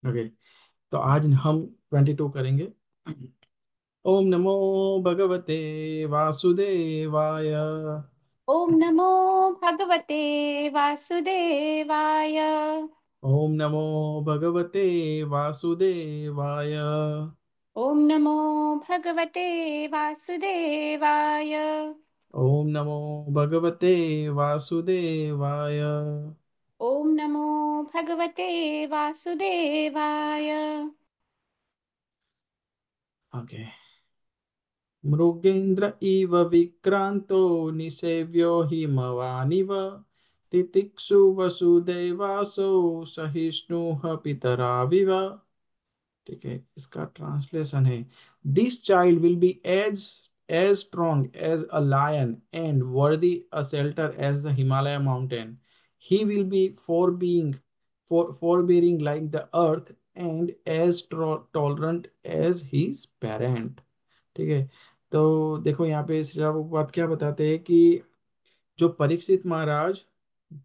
Okay. तो आज हम 22 करेंगे। ओम नमो भगवते वासुदेवाय। ओम नमो भगवते वासुदेवाय। ओम नमो भगवते वासुदेवाय। ओम नमो भगवते वासुदेवाय। ओम नमो भगवते वासुदेवाय। ओम नमो भगवते वासुदेवाय। ओके। मृगेन्द्र इव विक्रांतो निसेव्यो हिमवानिव तितिक्षु वसुदेवासो सहिष्णुः पितराविव। ठीक है, इसका ट्रांसलेशन है, this child will be as strong as a lion and worthy a shelter as the Himalaya mountain. He will be forbearing like the earth and as tolerant as his parent। ठीक है। तो देखो यहाँ पे श्री प्रभुपाद क्या बताते हैं कि जो परीक्षित महाराज,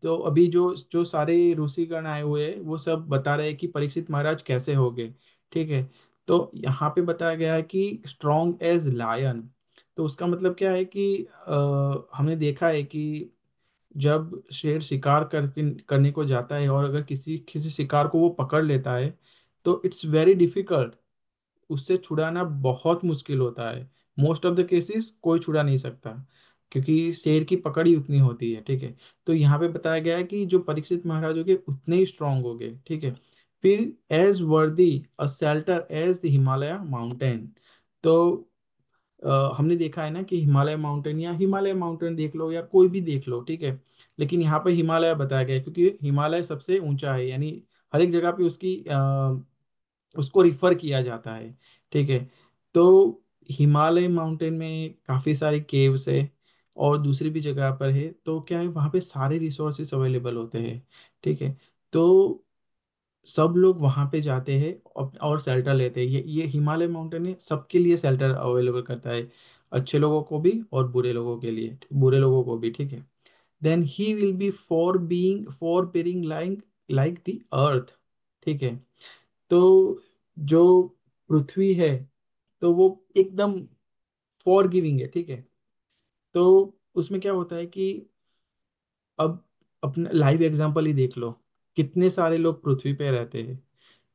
तो अभी जो जो सारे ऋषिगण आए हुए हैं वो सब बता रहे हैं कि परीक्षित महाराज कैसे हो गए। ठीक है। तो यहाँ पे बताया गया है कि स्ट्रॉन्ग एज लायन। तो उसका मतलब क्या है कि हमने देखा है कि जब शेर शिकार करने को जाता है और अगर किसी किसी शिकार को वो पकड़ लेता है तो इट्स वेरी डिफिकल्ट, उससे छुड़ाना बहुत मुश्किल होता है। मोस्ट ऑफ द केसेस कोई छुड़ा नहीं सकता क्योंकि शेर की पकड़ ही उतनी होती है। ठीक है। तो यहाँ पे बताया गया है कि जो परीक्षित महाराज हो गए उतने ही स्ट्रांग हो गए। ठीक है। फिर as worthy a shelter as the Himalaya mountain. तो हमने देखा है ना कि हिमालय माउंटेन या हिमालय माउंटेन देख लो या कोई भी देख लो, ठीक है, लेकिन यहाँ पे हिमालय बताया गया है क्योंकि हिमालय सबसे ऊंचा है, यानी हर एक जगह पे उसकी उसको रिफर किया जाता है। ठीक है। तो हिमालय माउंटेन में काफ़ी सारे केव्स है और दूसरी भी जगह पर है, तो क्या है वहाँ पे सारे रिसोर्सेस अवेलेबल होते हैं। ठीक है। तो सब लोग वहाँ पे जाते हैं और शेल्टर लेते हैं। ये हिमालय माउंटेन है, सबके लिए शेल्टर अवेलेबल करता है, अच्छे लोगों को भी और बुरे लोगों के लिए, बुरे लोगों को भी। ठीक है। Then he will be forbearing like the earth. ठीक है। तो जो पृथ्वी है तो वो एकदम फॉर गिविंग है। ठीक है। तो उसमें क्या होता है कि अब अपना लाइव एग्जांपल ही देख लो, कितने सारे लोग पृथ्वी पे रहते हैं,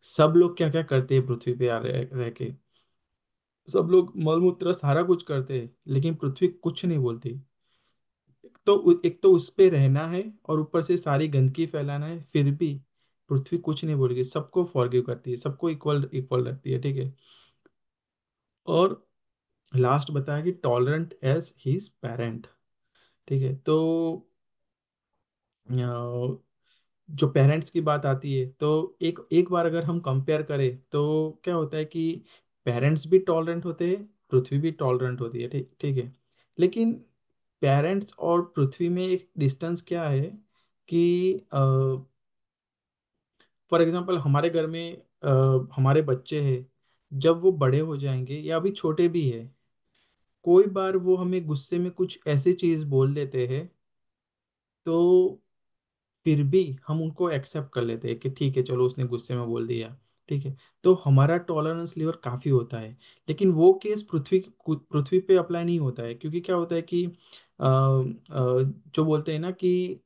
सब लोग क्या क्या करते हैं पृथ्वी पे रह के, सब लोग मलमूत्र सारा कुछ करते हैं लेकिन पृथ्वी कुछ नहीं बोलती। एक तो उस पे रहना है और ऊपर से सारी गंदगी फैलाना है, फिर भी पृथ्वी कुछ नहीं बोलेगी, सबको फॉरगिव करती है, सबको इक्वल इक्वल रखती है। ठीक है। और लास्ट बताया कि टॉलरेंट एज हिज पेरेंट। ठीक है। तो जो पेरेंट्स की बात आती है तो एक एक बार अगर हम कंपेयर करें तो क्या होता है कि पेरेंट्स भी टॉलरेंट होते हैं, पृथ्वी भी टॉलरेंट होती है। ठीक ठीक है। लेकिन पेरेंट्स और पृथ्वी में एक डिस्टेंस क्या है कि फॉर एग्जांपल हमारे घर में हमारे बच्चे हैं, जब वो बड़े हो जाएंगे या अभी छोटे भी है, कोई बार वो हमें गुस्से में कुछ ऐसी चीज बोल देते हैं तो फिर भी हम उनको एक्सेप्ट कर लेते हैं कि ठीक है चलो उसने गुस्से में बोल दिया। ठीक है। तो हमारा टॉलरेंस लेवल काफी होता है। लेकिन वो केस पृथ्वी पे अप्लाई नहीं होता है क्योंकि क्या होता है कि जो बोलते हैं ना कि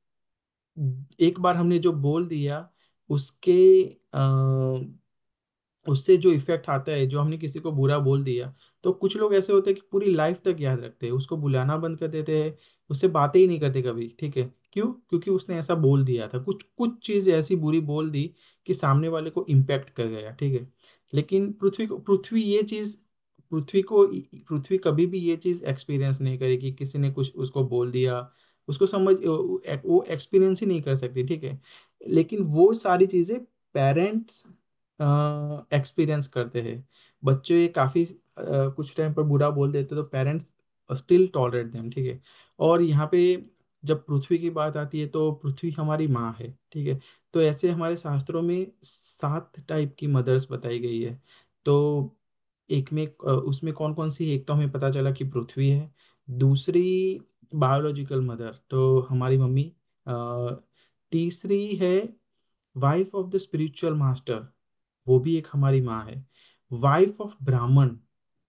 एक बार हमने जो बोल दिया उसके उससे जो इफेक्ट आता है, जो हमने किसी को बुरा बोल दिया, तो कुछ लोग ऐसे होते हैं कि पूरी लाइफ तक याद रखते हैं, उसको बुलाना बंद कर देते हैं, उससे बातें ही नहीं करते कभी। ठीक है। क्यों? क्योंकि उसने ऐसा बोल दिया था, कुछ कुछ चीज ऐसी बुरी बोल दी कि सामने वाले को इम्पेक्ट कर गया। ठीक है। लेकिन पृथ्वी को पृथ्वी कभी भी ये चीज एक्सपीरियंस नहीं करेगी, किसी ने कुछ उसको बोल दिया, उसको समझ वो एक्सपीरियंस ही नहीं कर सकती। ठीक है। लेकिन वो सारी चीजें पेरेंट्स एक्सपीरियंस करते हैं। बच्चे काफी कुछ टाइम पर बुरा बोल देते तो पेरेंट्स स्टिल टॉलरेट देम। ठीक है। और यहाँ पे जब पृथ्वी की बात आती है तो पृथ्वी हमारी माँ है। ठीक है। तो ऐसे हमारे शास्त्रों में 7 टाइप की मदर्स बताई गई है। तो एक में उसमें कौन कौन सी, एक तो हमें पता चला कि पृथ्वी है, दूसरी बायोलॉजिकल मदर तो हमारी मम्मी, तीसरी है wife of the spiritual master, वो भी एक हमारी माँ है। वाइफ ऑफ ब्राह्मण,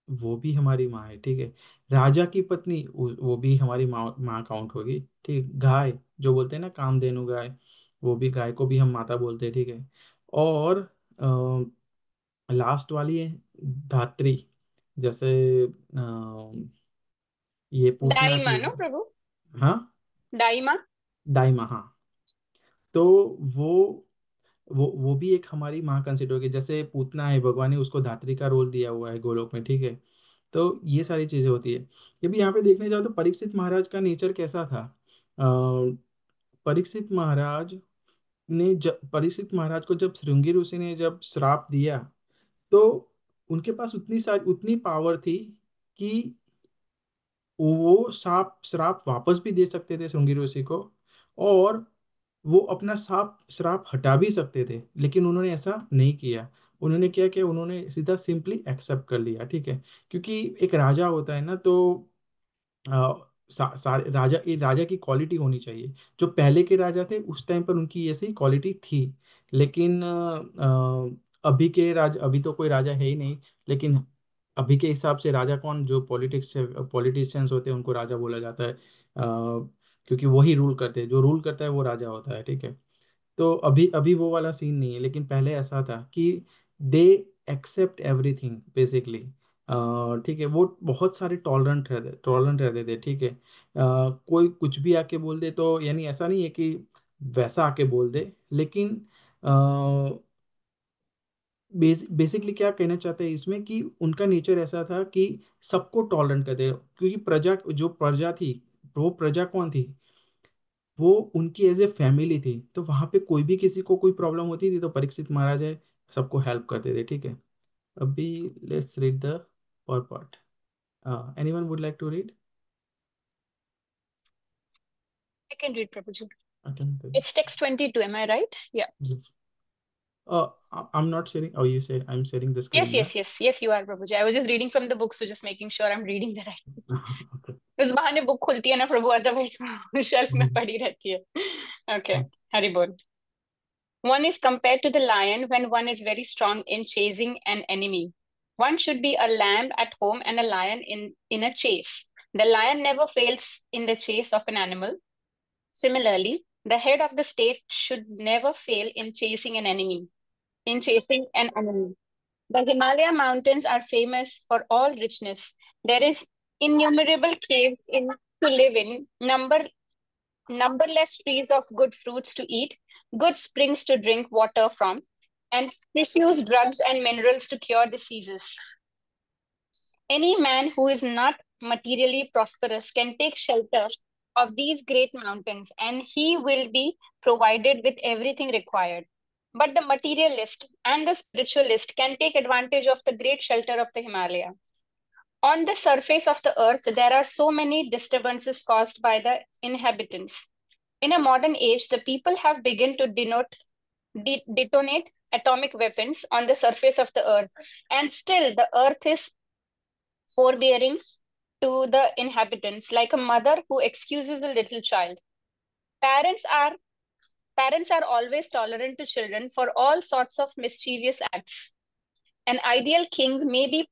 वो भी हमारी माँ है, ठीक है। राजा की पत्नी, वो भी हमारी माँ माँ काउंट होगी, ठीक है। गाय, जो बोलते हैं ना कामधेनु गाय, वो भी, गाय को भी हम माता बोलते हैं, ठीक है। और लास्ट वाली है धात्री, जैसे ये पूतना दाई थी। मानो प्रभु। हाँ, दाई माँ। दाई माँ, हाँ। तो वो वो भी एक हमारी माँ कंसिडर होगी। जैसे पूतना है, भगवान ने उसको धात्री का रोल दिया हुआ है गोलोक में, ठीक है। तो ये सारी चीजें होती है। ये भी यहाँ पे देखने जाओ तो परीक्षित महाराज का नेचर कैसा था। परीक्षित महाराज परीक्षित महाराज को जब श्रृंगी ऋषि ने जब श्राप दिया, तो उनके पास उतनी पावर थी कि वो श्राप श्राप वापस भी दे सकते थे श्रृंगी ऋषि को, और वो अपना श्राप श्राप हटा भी सकते थे, लेकिन उन्होंने ऐसा नहीं किया। उन्होंने क्या किया, उन्होंने सीधा सिंपली एक्सेप्ट कर लिया, ठीक है। क्योंकि एक राजा होता है ना, तो सारे राजा, ये राजा की क्वालिटी होनी चाहिए। जो पहले के राजा थे उस टाइम पर उनकी ऐसी क्वालिटी थी, लेकिन अभी के राजा, अभी तो कोई राजा है ही नहीं, लेकिन अभी के हिसाब से राजा कौन, जो पॉलिटिशियंस होते हैं उनको राजा बोला जाता है, क्योंकि वही रूल करते हैं, जो रूल करता है वो राजा होता है, ठीक है। तो अभी अभी वो वाला सीन नहीं है, लेकिन पहले ऐसा था कि दे एक्सेप्ट एवरीथिंग बेसिकली, ठीक है। वो बहुत सारे टॉलरेंट रहते थे, ठीक है। कोई कुछ भी आके बोल दे, तो यानी ऐसा नहीं है कि वैसा आके बोल दे, लेकिन बेसिकली क्या कहना चाहते हैं इसमें, कि उनका नेचर ऐसा था कि सबको टॉलरेंट करते, क्योंकि प्रजा, जो प्रजा थी, वो प्रजा कौन थी, वो उनकी एज ए फैमिली थी। तो वहां पे कोई भी किसी को कोई प्रॉब्लम होती थी तो परीक्षित महाराज है सबको हेल्प करते थे, ठीक है। अभी let's read the our part. Anyone would like to read? I can read, Prabhuji. I can. It's text 22, am I right? Yeah. Yes. I'm not sharing. Oh, you said I'm sharing the Yes, screen, yeah. yes, yes, yes, you are, Prabhuji. I was just reading from the book, so just making sure I'm reading the right. Okay. उस बहाने book खुलती है ना प्रभु, otherwise shelf में Mhm. पड़ी रहती है. Okay, Hari बोल. One is compared to the lion when one is very strong in chasing an enemy. One should be a lamb at home and a lion in a chase. The lion never fails in the chase of an animal. Similarly, the head of the state should never fail in chasing an enemy. In chasing an enemy. The Himalaya mountains are famous for all richness. There is innumerable caves in to live in, numberless trees of good fruits to eat, good springs to drink water from, and precious drugs and minerals to cure diseases. Any man who is not materially prosperous can take shelter of these great mountains, and he will be provided with everything required. But the materialist and the spiritualist can take advantage of the great shelter of the Himalaya. On the surface of the earth, there are so many disturbances caused by the inhabitants. In a modern age, the people have begun to detonate atomic weapons on the surface of the earth, and still the earth is forbearing to the inhabitants, like a mother who excuses a little child. Parents are Parents are always tolerant to children for all sorts of mischievous acts. An ideal king may be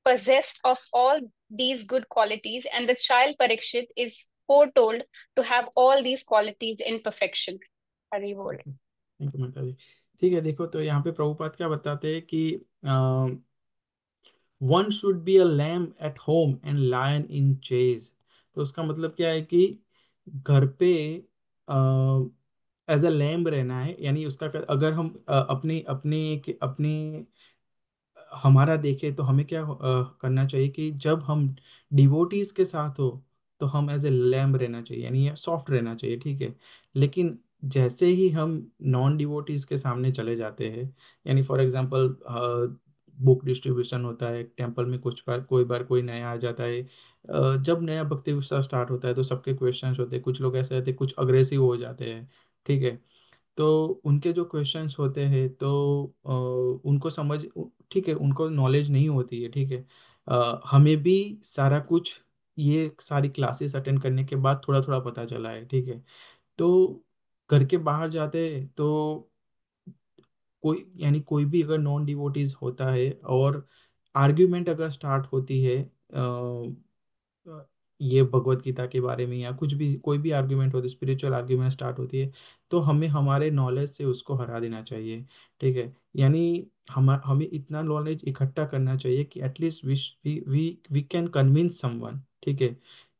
possessed of all these good qualities, and the child Parikshit is foretold to have all these qualities in perfection. Hari bol. Thank you mata जी। ठीक है, देखो तो यहाँ पे प्रभुपाद क्या बताते हैं कि one should be a lamb at home and lion in chase. तो उसका मतलब क्या है कि घर पे एज अ लैम्ब रहना है, यानी उसका अगर हम अपनी अपनी अपनी हमारा देखें तो हमें क्या करना चाहिए कि जब हम डिवोटीज के साथ हो तो हम एज ए लैम्ब रहना चाहिए, यानी सॉफ्ट रहना चाहिए, ठीक है। लेकिन जैसे ही हम नॉन डिवोटीज के सामने चले जाते हैं, यानी फॉर एग्जांपल बुक डिस्ट्रीब्यूशन होता है टेम्पल में, कुछ बार कोई बार कोई नया आ जाता है, जब नया भक्ति उत्सव स्टार्ट होता है तो सबके क्वेश्चंस होते हैं, कुछ लोग ऐसे रहते हैं, कुछ अग्रेसिव हो जाते हैं, ठीक है। तो उनके जो क्वेश्चंस होते हैं तो उनको समझ, ठीक है, उनको नॉलेज नहीं होती है, ठीक है। हमें भी सारा कुछ, ये सारी क्लासेस अटेंड करने के बाद थोड़ा थोड़ा पता चला है, ठीक है। तो घर के बाहर जाते हैं तो कोई यानी कोई भी अगर नॉन डिवोटीज होता है और आर्ग्यूमेंट अगर स्टार्ट होती है ये भगवत गीता के बारे में, या कुछ भी कोई भी आर्ग्यूमेंट होती है, स्पिरिचुअल आर्ग्यूमेंट स्टार्ट होती है, तो हमें हमारे नॉलेज से उसको हरा देना चाहिए। ठीक है, यानी हमें इतना नॉलेज इकट्ठा करना चाहिए कि at least we we we can convince someone. ठीक है,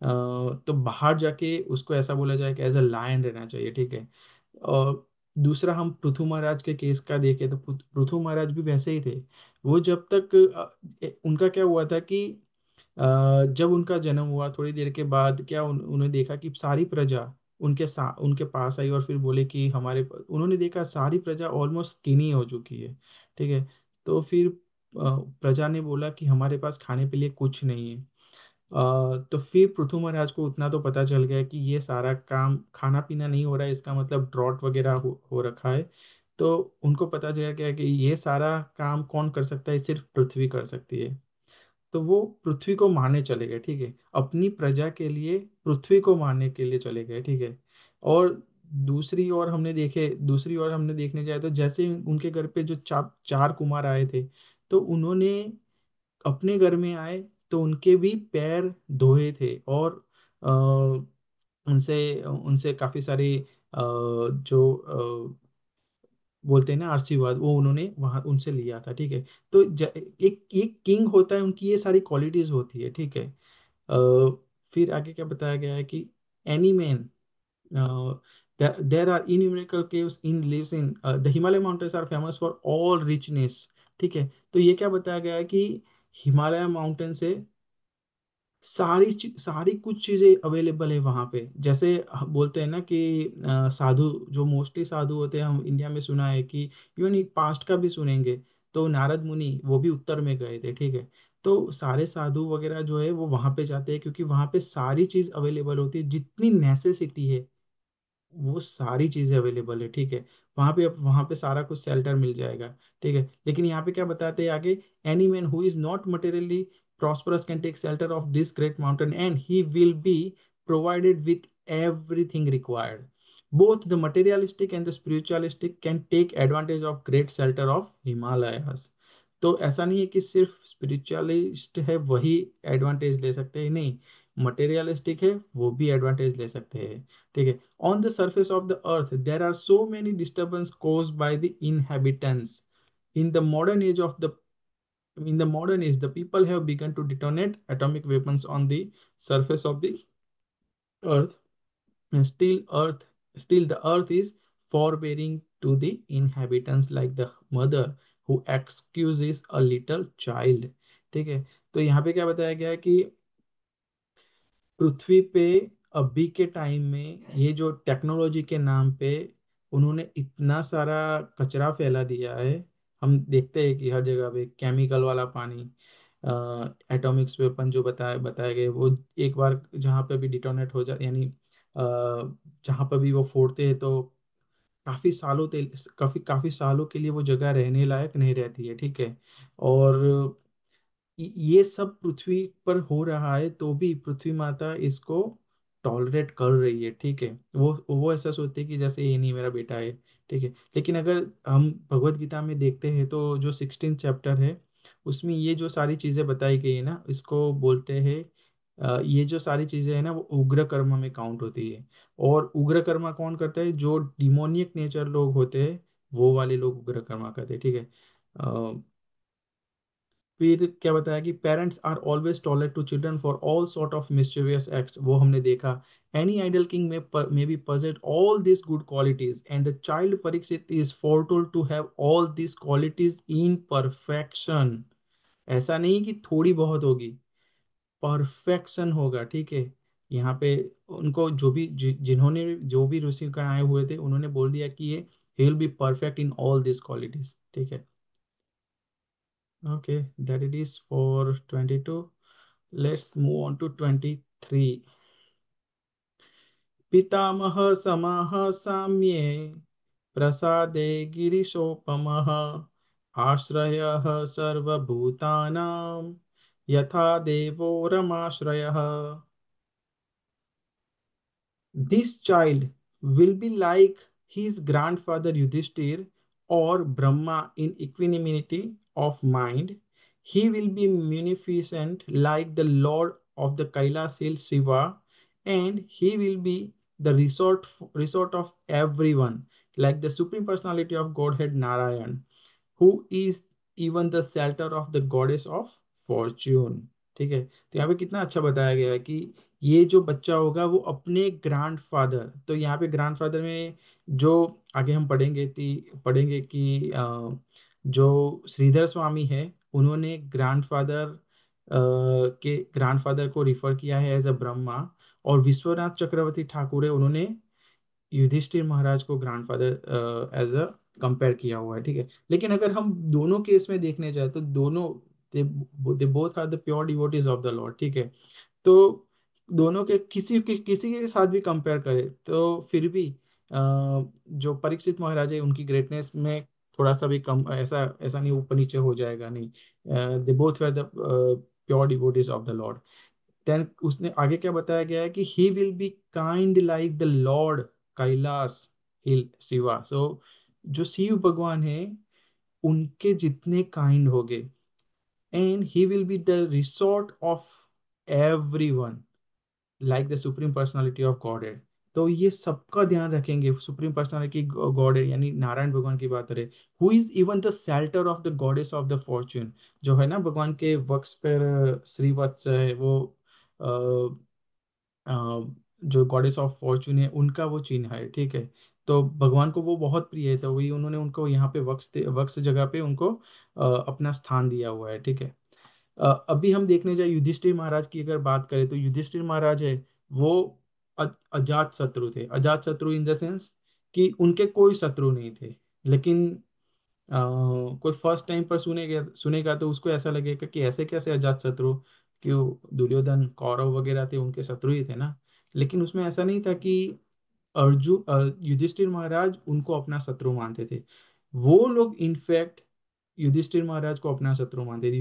तो बाहर जाके उसको ऐसा बोला जाए कि एज अ लायन रहना चाहिए। ठीक है। और दूसरा, हम पृथु महाराज के केस का देखें तो पृथु महाराज भी वैसे ही थे। वो जब तक उनका क्या हुआ था कि जब उनका जन्म हुआ थोड़ी देर के बाद क्या उन्होंने देखा कि सारी प्रजा उनके पास आई और फिर बोले कि उन्होंने देखा सारी प्रजा ऑलमोस्ट स्किनी हो चुकी है। ठीक है, तो फिर प्रजा ने बोला कि हमारे पास खाने के लिए कुछ नहीं है। तो फिर पृथु महाराज को उतना तो पता चल गया कि ये सारा काम खाना पीना नहीं हो रहा है, इसका मतलब ड्रॉट वगैरह हो रखा है। तो उनको पता चल गया कि ये सारा काम कौन कर सकता है, सिर्फ पृथ्वी कर सकती है। तो वो पृथ्वी को मारने चले गए। ठीक है, अपनी प्रजा के लिए पृथ्वी को मारने के लिए चले गए। ठीक है। और दूसरी ओर हमने देखने जाए तो जैसे उनके घर पे जो चार कुमार आए थे, तो उन्होंने अपने घर में आए तो उनके भी पैर धोए थे, और अ, उनसे उनसे काफी सारी जो बोलते हैं ना आशीर्वाद, वो उन्होंने वहां उनसे लिया था। ठीक है, तो एक एक किंग होता है, उनकी ये सारी क्वालिटीज होती है। ठीक है। फिर आगे क्या बताया गया है कि any man, there are innumerable caves in lives in the Himalaya mountains are famous for all richness. ठीक है, तो ये क्या बताया गया है कि हिमालय माउंटेन से सारी कुछ चीजें अवेलेबल है वहां पे। जैसे बोलते हैं ना कि साधु, जो मोस्टली साधु होते हैं, हम इंडिया में सुना है कि इवन पास्ट का भी सुनेंगे, तो नारद मुनि वो भी उत्तर में गए थे। ठीक है, तो सारे साधु वगैरह जो है वो वहां पे जाते हैं, क्योंकि वहां पे सारी चीज अवेलेबल होती है, जितनी नेसेसिटी है वो सारी चीजें अवेलेबल है। ठीक है, वहां पे सारा कुछ शेल्टर मिल जाएगा। ठीक है, लेकिन यहाँ पे क्या बताते हैं आगे, any man who is not materially prosperous can take shelter of this great mountain and he will be provided with everything required. Both the materialistic and the spiritualistic can take advantage of great shelter of Himalayas. तो ऐसा नहीं है कि सिर्फ spiritualist है वही advantage ले सकते हैं, नहीं, मटेरियलिस्टिक है वो भी एडवांटेज ले सकते हैं। ठीक है, on the surface of the earth there are so many disturbance caused by the inhabitants. in the modern age of the in the modern age, the people have begun to detonate atomic weapons on the surface of the earth, and still the earth is forbearing to the inhabitants like the mother who excuses a little child. ठीक है, तो यहाँ पे क्या बताया गया है कि पृथ्वी पे अभी के टाइम में ये जो टेक्नोलॉजी के नाम पे उन्होंने इतना सारा कचरा फैला दिया है। हम देखते हैं कि हर जगह पे केमिकल वाला पानी, एटॉमिक्स वेपन जो बताए गए, वो एक बार जहाँ पे भी डिटोनेट हो जाए, यानी जहाँ पर भी वो फोड़ते हैं तो काफी काफी सालों के लिए वो जगह रहने लायक नहीं रहती है। ठीक है, और ये सब पृथ्वी पर हो रहा है तो भी पृथ्वी माता इसको टॉलरेट कर रही है। ठीक है, वो ऐसा सोचती है कि जैसे ये नहीं मेरा बेटा है। ठीक है, लेकिन अगर हम भगवत गीता में देखते हैं तो जो 16 चैप्टर है उसमें ये जो सारी चीजें बताई गई है ना, इसको बोलते हैं ये जो सारी चीजें है ना वो उग्र कर्म में काउंट होती है। और उग्र कर्मा कौन करता है, जो डिमोनियक नेचर लोग होते हैं वो वाले लोग उग्र कर्मा करते हैं। ठीक है, फिर क्या बताया कि parents are always tolerate to children for all sort of mischievous acts, वो हमने देखा। Any ideal king may be possess all this good qualities and the child Parikshit is foretold to have all this qualities in perfection. ऐसा नहीं कि थोड़ी बहुत होगी, perfection होगा। ठीक है, यहाँ पे उनको जिन्होंने जो भी ऋषि आए हुए थे उन्होंने बोल दिया कि ये he will be perfect in all these qualities। ठीक है, okay, that it is for 22. Let's move on to 23. पितामह समाह साम्ये प्रसादे गिरिशोपमः आश्रयः सर्वभूतानां यथा देवो रमाश्रयः. This child will be like his grandfather Yudhishthir, or Brahma in equanimity of mind. He will be munificent like the Lord of the Kailas hill Shiva, and he will be the resort of everyone, like the Supreme Personality of Godhead Narayan, who is even the shelter of the goddess of fortune। ठीक है, तो यहाँ पे कितना अच्छा बताया गया है कि ये जो बच्चा होगा वो अपने ग्रैंडफादर, तो यहाँ पे ग्रैंडफादर में जो आगे हम पढ़ेंगे कि जो श्रीधर स्वामी है उन्होंने ग्रैंडफादर को रिफर किया है एज अ ब्रह्मा, और विश्वनाथ चक्रवर्ती ठाकुर है उन्होंने युधिष्ठिर महाराज को ग्रैंडफादर एज अ कंपेयर किया हुआ है। ठीक है, लेकिन अगर हम दोनों केस में देखने जाए तो दोनों they they both are the pure devotees of the lord. ठीक है, तो दोनों के किसी के साथ भी कंपेयर करें तो फिर भी जो परीक्षित महाराज है उनकी ग्रेटनेस में थोड़ा सा भी कम, ऐसा ऐसा नहीं ऊपर नीचे हो जाएगा, नहीं। They both were the pure devotees of the lord. Then उसने आगे क्या बताया गया है कि he will be kind like the lord Kailash hill Shiva. So जो शिव भगवान है उनके जितने काइंड होगे, and he will be the resort of everyone like the supreme personality of God है। तो ये सबका ध्यान रखेंगे, सुप्रीम पर्सनालिटी गॉड है यानी नारायण भगवान की बात करें, who is even the shelter of the goddess of the Fortune. जो है ना भगवान के वक्स पर श्रीवत्स है वो, अ, जो गॉडेस ऑफ फॉर्चून है उनका वो चिन्ह है। ठीक है, तो भगवान को वो बहुत प्रिय है, तो वही उन्होंने उनको यहाँ पे वक्स जगह पे उनको अपना स्थान दिया हुआ है। ठीक है, अभी हम देखने जाए युधिष्ठिर महाराज की अगर बात करें तो युधिष्ठिर महाराज है वो अजात शत्रु थे। अजात शत्रु इन द सेंस कि उनके कोई शत्रु नहीं थे, लेकिन कोई फर्स्ट टाइम पर सुनेगा तो उसको ऐसा लगेगा कि ऐसे कैसे अजात शत्रु, क्यों दुर्योधन कौरव वगैरह थे उनके शत्रु ही थे ना। लेकिन उसमें ऐसा नहीं था कि युधिष्ठिर महाराज उनको अपना शत्रु मानते थे। वो लोग इनफैक्ट युधिष्ठिर महाराज को अपना शत्रु मानते थे।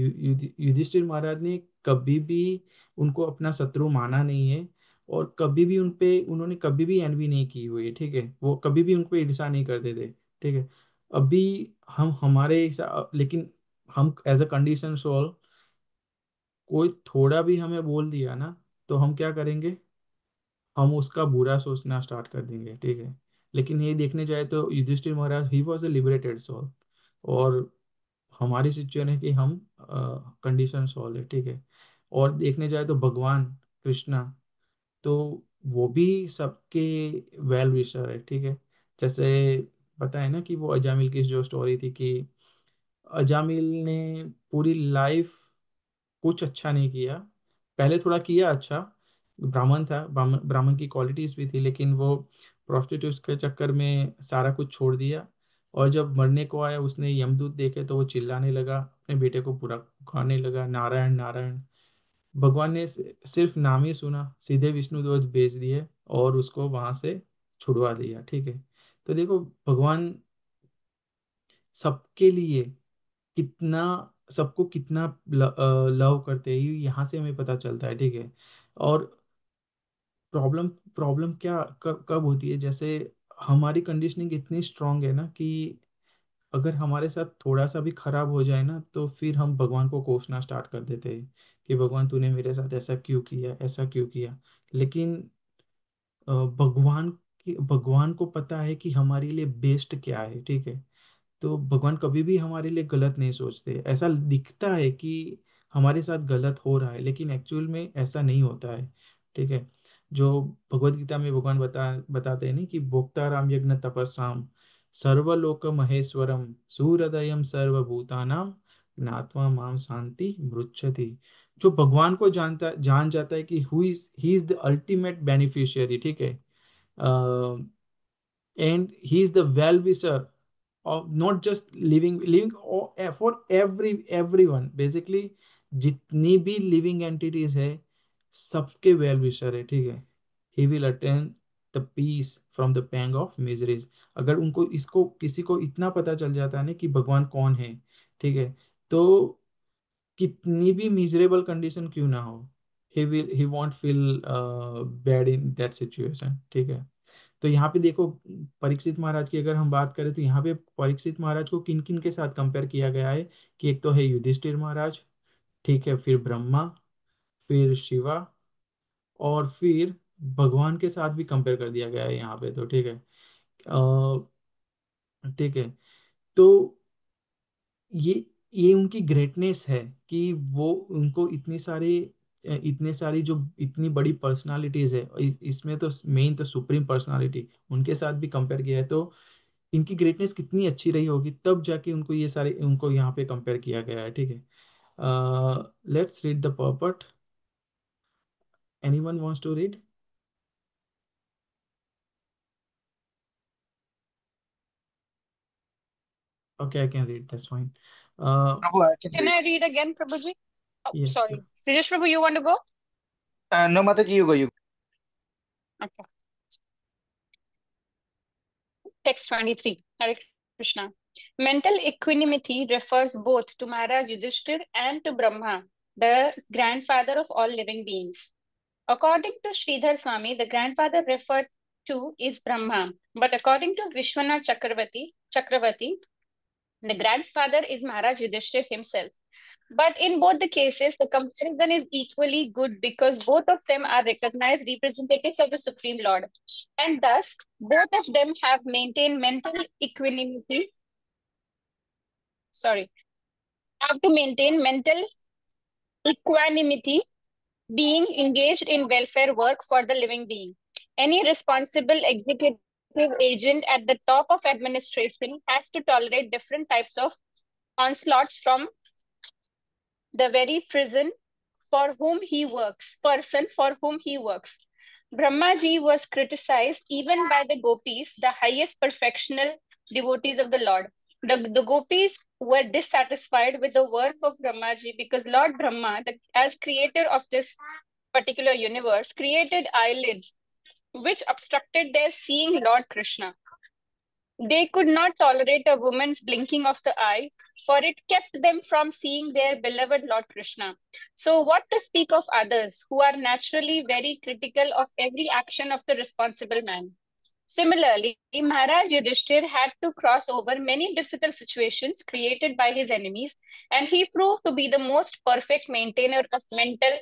युधिष्ठिर महाराज ने कभी भी उनको अपना शत्रु माना नहीं है, और कभी भी उन्होंने कभी भी एनवी नहीं की हुई है। ठीक है, वो कभी भी उनको ईर्ष्या नहीं करते थे। ठीक है, अभी हम हमारे लेकिन हम एज अ कंडीशन सोल, कोई थोड़ा भी हमें बोल दिया ना तो हम क्या करेंगे, हम उसका बुरा सोचना स्टार्ट कर देंगे। ठीक है, लेकिन ये देखने जाए तो Yudhishthira Maharaj he was a liberated soul, और हमारी सिचुएशन है कि हम कंडीशन सोल है। ठीक है, और देखने जाए तो भगवान कृष्णा, तो वो भी सबके वेल विशर है। ठीक है, जैसे पता है ना कि वो अजामिल की जो स्टोरी थी कि अजामिल ने पूरी लाइफ कुछ अच्छा नहीं किया। पहले थोड़ा किया अच्छा, ब्राह्मण था, ब्राह्मण की क्वालिटीज भी थी, लेकिन वो प्रोस्टिट्यूट के चक्कर में सारा कुछ छोड़ दिया। और जब मरने को आया उसने यमदूत देखे तो वो चिल्लाने लगा, अपने बेटे को पूरा खाने लगा, नारायण नारायण। भगवान ने सिर्फ नाम ही सुना, सीधे विष्णु दूत भेज दिए और उसको वहां से छुड़वा दिया। ठीक है, तो देखो भगवान सबके लिए कितना, सबको कितना लव करते हैं, ये यहाँ से हमें पता चलता है। ठीक है, और प्रॉब्लम प्रॉब्लम क्या कब होती है, जैसे हमारी कंडीशनिंग इतनी स्ट्रांग है ना कि अगर हमारे साथ थोड़ा सा भी खराब हो जाए ना तो फिर हम भगवान को कोसना स्टार्ट कर देते हैं कि भगवान तूने मेरे साथ ऐसा क्यों किया, ऐसा क्यों किया। लेकिन भगवान को पता है कि हमारे लिए बेस्ट क्या है। ठीक है, तो भगवान कभी भी हमारे लिए गलत नहीं सोचते। ऐसा दिखता है कि हमारे साथ गलत हो रहा है, लेकिन एक्चुअल में ऐसा नहीं होता है। ठीक है, जो भगवत गीता में भगवान बताते हैं ना कि भोक्ताराम यज्ञ तपस्साम सर्वलोक महेश्वरम सूर्योदयम सर्वभूतानां ज्ञात्वा माम शांति मृच्छति। जो भगवान को जान जाता है कि he is the ultimate beneficiary. ठीक है, and he is the well wisher of not just living for everyone basically, जितनी भी लिविंग एंटिटीज है सबके वेल विशर है। ठीक है, he will attain the peace from the pang of miseries. अगर उनको इसको किसी को इतना पता चल जाता है ना कि भगवान कौन है, ठीक है, तो कितनी भी मिजरेबल कंडीशन क्यों ना हो, he won't feel bad in that situation. ठीक है, तो यहाँ पे देखो, परीक्षित महाराज की अगर हम बात करें तो यहाँ पे परीक्षित महाराज को किन किन के साथ कंपेयर किया गया है कि एक तो है युधिष्ठिर महाराज, ठीक है, फिर ब्रह्मा, फिर शिवा, और फिर भगवान के साथ भी कंपेयर कर दिया गया है यहाँ पे, तो ठीक है। ठीक है। तो ये ये उनकी ग्रेटनेस है कि वो उनको इतने सारी जो इतनी बड़ी पर्सनालिटीज है, इसमें तो मेन तो सुप्रीम पर्सनालिटी, उनके साथ भी कंपेयर किया है, तो इनकी ग्रेटनेस कितनी अच्छी रही होगी, तब जाके उनको यहाँ पे कंपेयर किया गया है, ठीक है। Let's read the purport. Anyone wants to read? Okay, I can read, that's fine. Prabhu, I can Can read. I read again, Prabhuji? Oh, yes. sorry. Suresh Prabhu, you want to go? No, Mataji, you go. You Okay. Text 23. Hare Krishna. Mental equanimity refers both to Maharaj Yudhishthir and to Brahma, the grandfather of all living beings. According to Sridhar Swami, the grandfather referred to is Brahma, but according to Vishwanath Chakravarti, the grandfather is Maharaj Yudhishthir himself. But in both the cases, the comparison is equally good because both of them are recognized representatives of the Supreme Lord. And thus, both of them have maintained mental equanimity. Sorry, have to maintain mental equanimity, being engaged in welfare work for the living being. Any responsible executive agent at the top of administration has to tolerate different types of onslaughts from the very person for whom he works. Brahmaji was criticized even by the gopis, the highest perfectional devotees of the Lord. The gopis were dissatisfied with the work of Brahmaji because Lord Brahma, as creator of this particular universe, created eyelids which obstructed their seeing Lord Krishna. They could not tolerate a woman's blinking of the eye, for it kept them from seeing their beloved Lord Krishna. So, what to speak of others who are naturally very critical of every action of the responsible man? Similarly, Maharaj Yudhishthir had to cross over many difficult situations created by his enemies, and he proved to be the most perfect maintainer of mental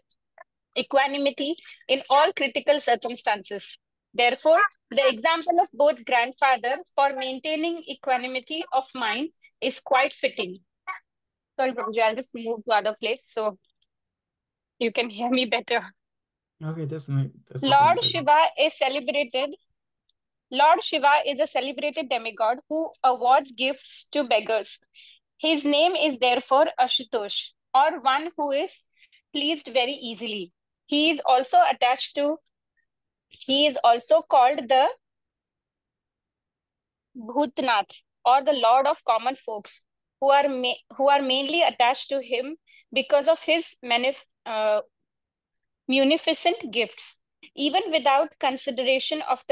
equanimity in all critical circumstances. Therefore, the example of both grandfather for maintaining equanimity of mind is quite fitting. Sorry, Prabhuji, I'll just move to other place so you can hear me better. Okay, that's okay. Lord Shiva is celebrated. Lord Shiva is a celebrated demigod who awards gifts to beggars. His name is therefore Ashutosh, or one who is pleased very easily. He is also attached to He is also called the Bhutnath, or the Lord of common folks, who are mainly attached to him because of his munificent gifts, even without consideration of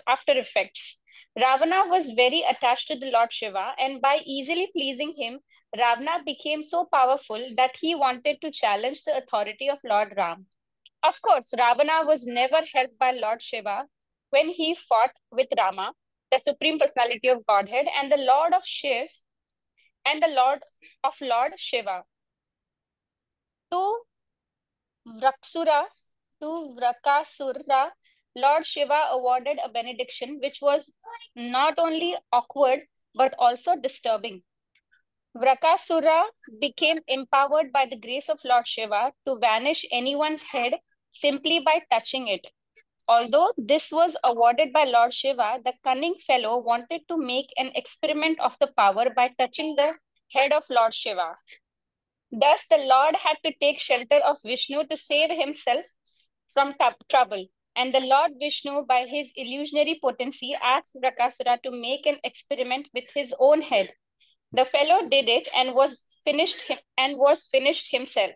after effects. Ravana was very attached to the Lord Shiva, and by easily pleasing him, Ravana became so powerful that he wanted to challenge the authority of Lord Ram. Of course, Ravana was never helped by Lord Shiva when he fought with Rama, the Supreme Personality of Godhead, and the Lord of Shiv and the Lord Shiva. To Vraksura, to Vrakasura, Lord Shiva awarded a benediction which was not only awkward but also disturbing. Vrakasura became empowered by the grace of Lord Shiva to vanish anyone's head simply by touching it. Although this was awarded by Lord Shiva, the cunning fellow wanted to make an experiment of the power by touching the head of Lord Shiva. Thus, the Lord had to take shelter of Vishnu to save himself from trouble. And the Lord Vishnu, by his illusionary potency, asked Rakasura to make an experiment with his own head. The fellow did it and was finished himself.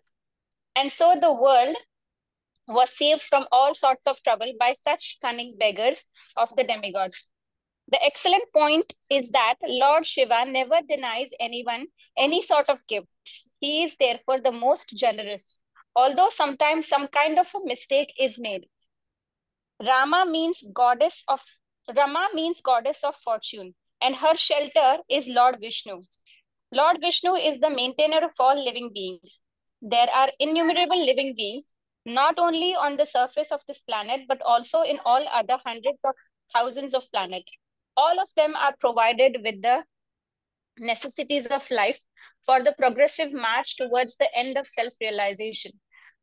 And so the world was saved from all sorts of trouble by such cunning beggars of the demigods. The excellent point is that Lord Shiva never denies anyone any sort of gifts. He is therefore the most generous, although sometimes some kind of a mistake is made. Rama means goddess of Rama means goddess of fortune, and her shelter is Lord Vishnu. Lord Vishnu is the maintainer of all living beings. There are innumerable living beings, not only on the surface of this planet, but also in all other hundreds of thousands of planets. All of them are provided with the necessities of life for the progressive march towards the end of self realization.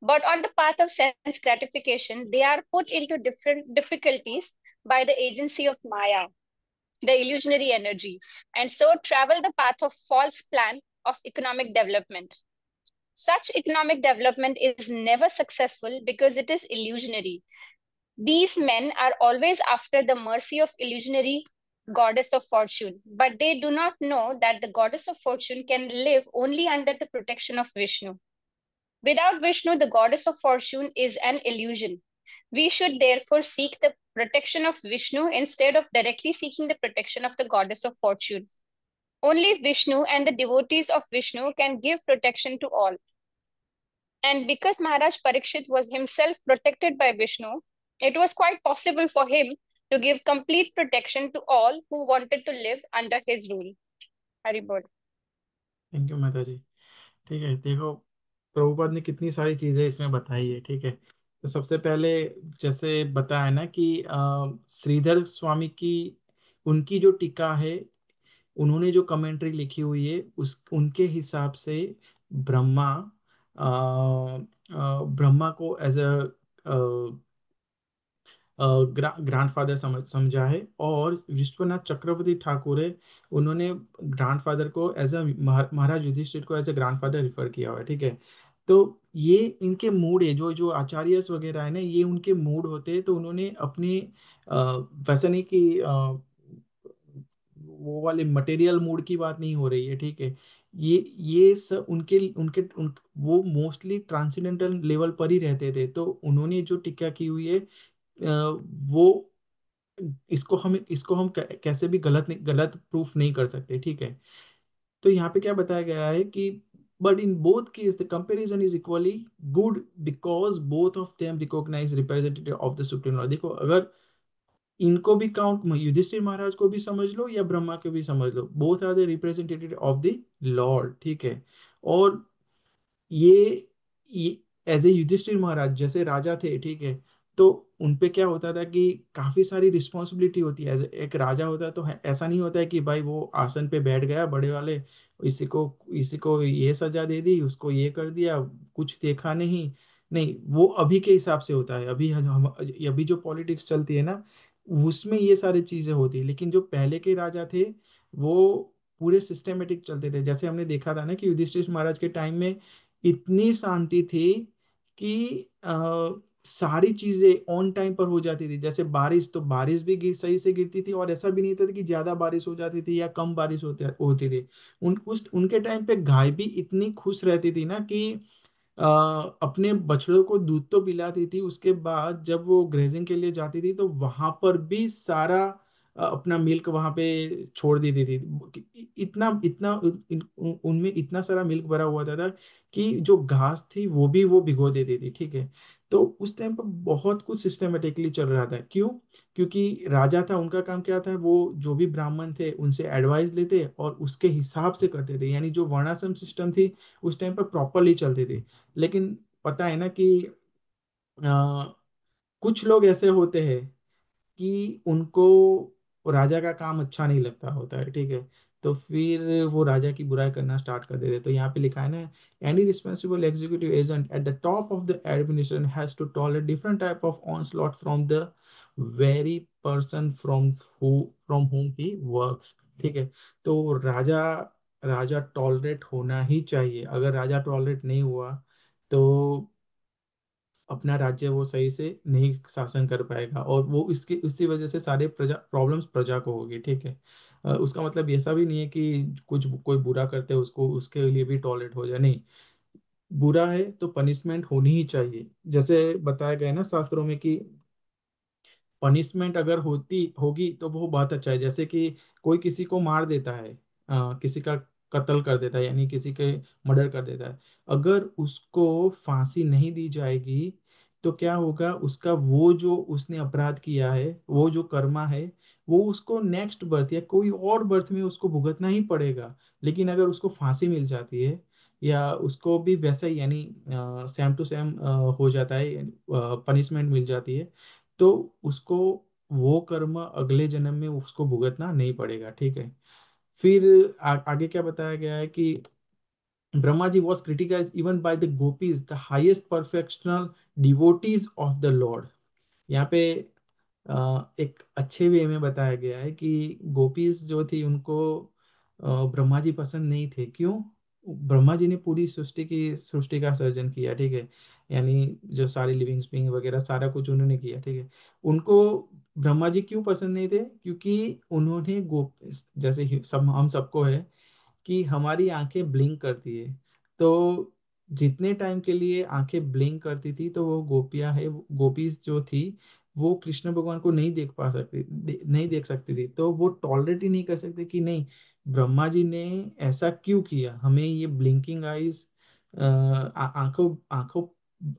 But on the path of sense gratification, they are put into different difficulties by the agency of Maya, the illusionary energy, and so travel the path of false plan of economic development. Such economic development is never successful because it is illusionary. These men are always after the mercy of illusionary goddess of fortune, but they do not know that the goddess of fortune can live only under the protection of Vishnu. Without Vishnu, the goddess of fortune is an illusion. We should therefore seek the protection of Vishnu instead of directly seeking the protection of the goddess of fortune. Only Vishnu and the devotees of Vishnu can give protection to all. And because Maharaj Parikshit was himself protected by Vishnu, it was quite possible for him to give complete protection to all who wanted to live under his rule. Haribol. Thank you mata जी। ठीक है, देखो प्रभुपाद ने कितनी सारी चीजें इसमें बताई है। ठीक है, तो सबसे पहले जैसे बताया ना कि श्रीधर स्वामी की उनकी जो टीका है, उन्होंने जो कमेंट्री लिखी हुई है उस उनके हिसाब से ब्रह्मा ब्रह्मा को एज अ ग्रैंडफादर समझा है, और विश्वनाथ चक्रवर्ती ठाकुर है, उन्होंने ग्रैंडफादर को एज अ महाराज युधिष्ठिर को एज अ ग्रैंडफादर रिफर किया हुआ है। ठीक है, तो ये इनके मूड है, जो जो आचार्यस वगैरह है ना, ये उनके मूड होते हैं। तो उन्होंने अपने वैसा नहीं कि वो वाले मटेरियल मूड की बात नहीं हो रही है। ठीक है, ये सब उनके उनके वो मोस्टली ट्रांसेंडेंटल लेवल पर ही रहते थे। तो उन्होंने जो टिक्का की हुई है, वो इसको हम कैसे भी गलत प्रूफ नहीं कर सकते। ठीक है, तो यहाँ पे क्या बताया गया है कि but in both case the comparison is equally good because both of them recognise representative of the supreme lord. देखो, अगर इनको भी काउंट, युधिष्ठिर महाराज को भी समझ लो या ब्रह्मा को भी समझ लो, both are the representative of the lord. ठीक है, और ये एज ए युधिष्ठिर महाराज जैसे राजा थे। ठीक है, तो उनपे क्या होता था कि काफी सारी रिस्पॉन्सिबिलिटी होती है। एज एक राजा होता है तो ऐसा नहीं होता है कि भाई वो आसन पे बैठ गया बड़े वाले, इसी को ये सजा दे दी, उसको ये कर दिया, कुछ देखा नहीं। नहीं, वो अभी के हिसाब से होता है। अभी जो पॉलिटिक्स चलती है ना, उसमें ये सारी चीजें होती है। लेकिन जो पहले के राजा थे, वो पूरे सिस्टमेटिक चलते थे। जैसे हमने देखा था ना कि युधिष्ठिर महाराज के टाइम में इतनी शांति थी कि सारी चीजें ऑन टाइम पर हो जाती थी। जैसे बारिश, तो बारिश भी सही से गिरती थी, और ऐसा भी नहीं था कि ज्यादा बारिश हो जाती थी या कम बारिश होती थी। उनके टाइम पे गाय भी इतनी खुश रहती थी ना कि अ, अपने बछड़ों को दूध तो पिलाती थी, उसके बाद जब वो ग्रेजिंग के लिए जाती थी तो वहां पर भी सारा अपना मिल्क वहां पे छोड़ देती थी। इतना इतना उनमें इतना सारा मिल्क भरा हुआ था कि जो घास थी वो भी वो भिगो देती थी। ठीक है, तो उस टाइम पर बहुत कुछ सिस्टमेटिकली चल रहा था। क्यों? क्योंकि राजा था, उनका काम क्या था, वो जो भी ब्राह्मण थे उनसे एडवाइस लेते और उसके हिसाब से करते थे। यानी जो वर्णाश्रम सिस्टम थी उस टाइम पर प्रॉपरली चलती थी। लेकिन पता है ना कि अ, कुछ लोग ऐसे होते हैं कि उनको राजा का काम अच्छा नहीं लगता होता है। ठीक है, तो फिर वो राजा की बुराई करना स्टार्ट कर देते। तो यहाँ पे लिखा है ना, any responsible executive agent at the top of the administration has to tolerate different type of onslaught from the very person from home he works. ठीक है, तो राजा राजा टॉलरेट होना ही चाहिए। अगर राजा टॉलरेट नहीं हुआ तो अपना राज्य वो सही से नहीं शासन कर पाएगा, और वो इसकी इसी वजह से सारे प्रजा प्रॉब्लम्स प्रजा को होगी। ठीक है, उसका मतलब ऐसा भी नहीं है कि कुछ कोई बुरा करते हैं उसको उसके लिए भी टॉलरेट हो जाए, नहीं। बुरा है तो पनिशमेंट होनी ही चाहिए। जैसे बताया गया है ना शास्त्रों में कि पनिशमेंट अगर होती होगी तो वो बहुत अच्छा है। जैसे कि कोई किसी को मार देता है, किसी का कत्ल कर देता है, यानी किसी के मर्डर कर देता है, अगर उसको फांसी नहीं दी जाएगी तो क्या होगा, उसका वो जो उसने अपराध किया है, वो जो कर्मा है, वो उसको नेक्स्ट बर्थ या कोई और बर्थ में उसको भुगतना ही पड़ेगा। लेकिन अगर उसको फांसी मिल जाती है, या उसको भी वैसा ही यानी सेम टू सेम हो जाता है, पनिशमेंट मिल जाती है, तो उसको वो कर्म अगले जन्म में उसको भुगतना नहीं पड़ेगा। ठीक है। फिर आगे क्या बताया गया है कि Brahma ji was criticise even by the gopis the highest perfectional devotees of the lord. यहाँ पे एक अच्छे वे में बताया गया है कि गोपीज जो थी उनको ब्रह्मा जी पसंद नहीं थे। क्यों? ब्रह्मा जी ने पूरी सृष्टि का सर्जन किया। ठीक है। यानी जो सारी लिविंग बीइंग वगैरह सारा कुछ उन्होंने किया। ठीक है। उनको ब्रह्मा जी क्यों पसंद नहीं थे? क्योंकि उन्होंने गोप जैसे सब हम सबको है कि हमारी आंखें ब्लिंक करती है। तो जितने टाइम के लिए आंखें ब्लिंक करती थी, तो वो गोपियां है, गोपीज जो थी, वो कृष्ण भगवान को नहीं देख पा सकती, नहीं देख सकती थी। तो वो टॉलरेट ही नहीं कर सकते कि नहीं, ब्रह्मा जी ने ऐसा क्यों किया, हमें ये ब्लिंकिंग आईज, आंखों आंखों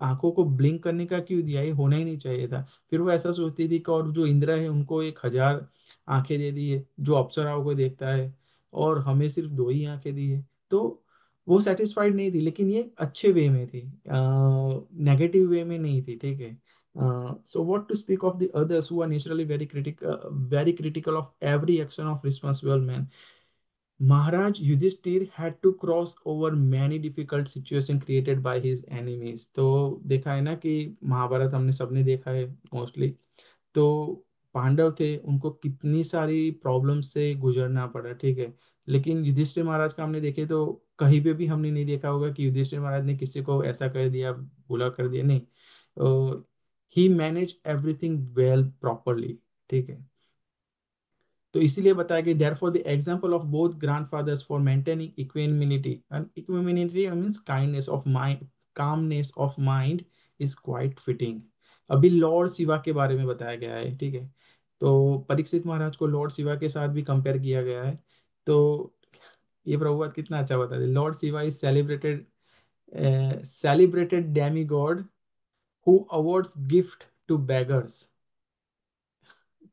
आंखों को ब्लिंक करने का क्यों दिया, ये होना ही नहीं चाहिए था। फिर वो ऐसा सोचती थी कि और जो इंद्र है उनको 1,000 आंखें दे दी है, जो अप्सराओं को देखता है, और हमें सिर्फ 2 ही आंखें दी है। तो वो सेटिस्फाइड नहीं थी, लेकिन ये अच्छे वे में थी, नेगेटिव वे में नहीं थी। ठीक है। So what to speak of the others who are naturally very critical of every action of responsible man. Maharaj Yudhishthir had to cross over many difficult situations created by his enemies। तो देखा है ना कि महाभारत हमने सबने देखा है mostly. तो पांडव थे, उनको कितनी सारी प्रॉब्लम से गुजरना पड़ा। ठीक है। लेकिन युधिष्ठिर महाराज का हमने देखे तो कहीं पे भी हमने नहीं देखा होगा कि युधिष्ठिर महाराज ने किसी को ऐसा कर दिया, बुला कर दिया, नहीं। He manage everything well properly. ठीक है। तो इसीलिए बताया कि therefore the example of both grandfathers for maintaining equanimity, and equanimity means kindness of mind, calmness of mind is quite fitting. अभी लॉर्ड शिवा के बारे में बताया गया है। ठीक है। तो परीक्षित महाराज को लॉर्ड शिवा के साथ भी कंपेयर किया गया है। तो ये प्रभुपाद कितना अच्छा बता दे, lord Shiva is celebrated demigod who awards gift to beggars.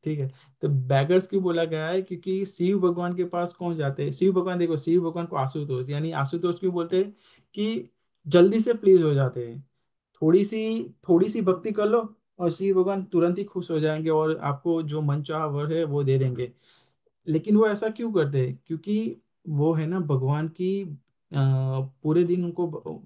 ठीक है। तो बैगर्स क्यों बोला गया है? क्योंकि शिव भगवान के पास कौन जाते हैं? शिव भगवान, देखो शिव भगवान को आशुतोष, यानी आशुतोष क्यों बोलते हैं? कि जल्दी से प्लीज हो जाते हैं। थोड़ी सी भक्ति कर लो और शिव भगवान तुरंत ही खुश हो जाएंगे और आपको जो मन चाहा वर है वो दे देंगे। लेकिन वो ऐसा क्यों करते हैं? क्योंकि वो है ना भगवान की पूरे दिन उनको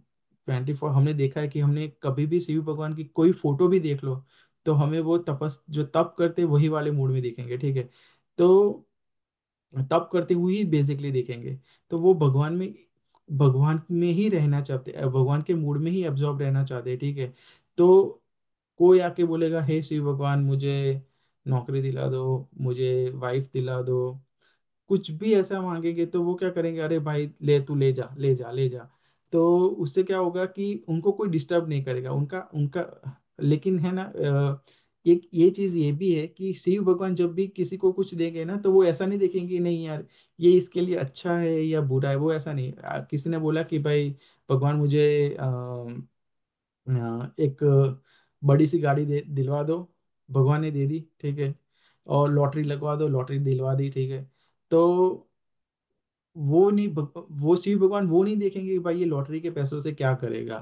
24, हमने देखा है कि हमने कभी भी शिव भगवान की कोई फोटो भी देख लो, तो हमें वो जो तप करते वही वाले मूड में दिखेंगे। ठीक है। तो तप करते हुए ही बेसिकली देखेंगे। तो वो भगवान में ही रहना चाहते, भगवान के मूड में ही एब्जॉर्ब रहना चाहते हैं। ठीक है। तो कोई आके बोलेगा हे शिव भगवान मुझे नौकरी दिला दो, मुझे वाइफ दिला दो, कुछ भी ऐसा मांगेंगे, तो वो क्या करेंगे, अरे भाई ले, तू ले जा ले जा ले जा। तो उससे क्या होगा कि उनको कोई डिस्टर्ब नहीं करेगा, उनका उनका लेकिन है ना, एक ये चीज ये भी है कि शिव भगवान जब भी किसी को कुछ देंगे ना, तो वो ऐसा नहीं देखेंगे नहीं यार ये इसके लिए अच्छा है या बुरा है, वो ऐसा नहीं। किसी ने बोला कि भाई भगवान मुझे एक बड़ी सी गाड़ी दे दिलवा दो, भगवान ने दे दी। ठीक है। और लॉटरी लगवा दो, लॉटरी दिलवा दी। ठीक है। तो वो नहीं वो शिव भगवान वो नहीं देखेंगे कि भाई ये लॉटरी के पैसों से क्या करेगा,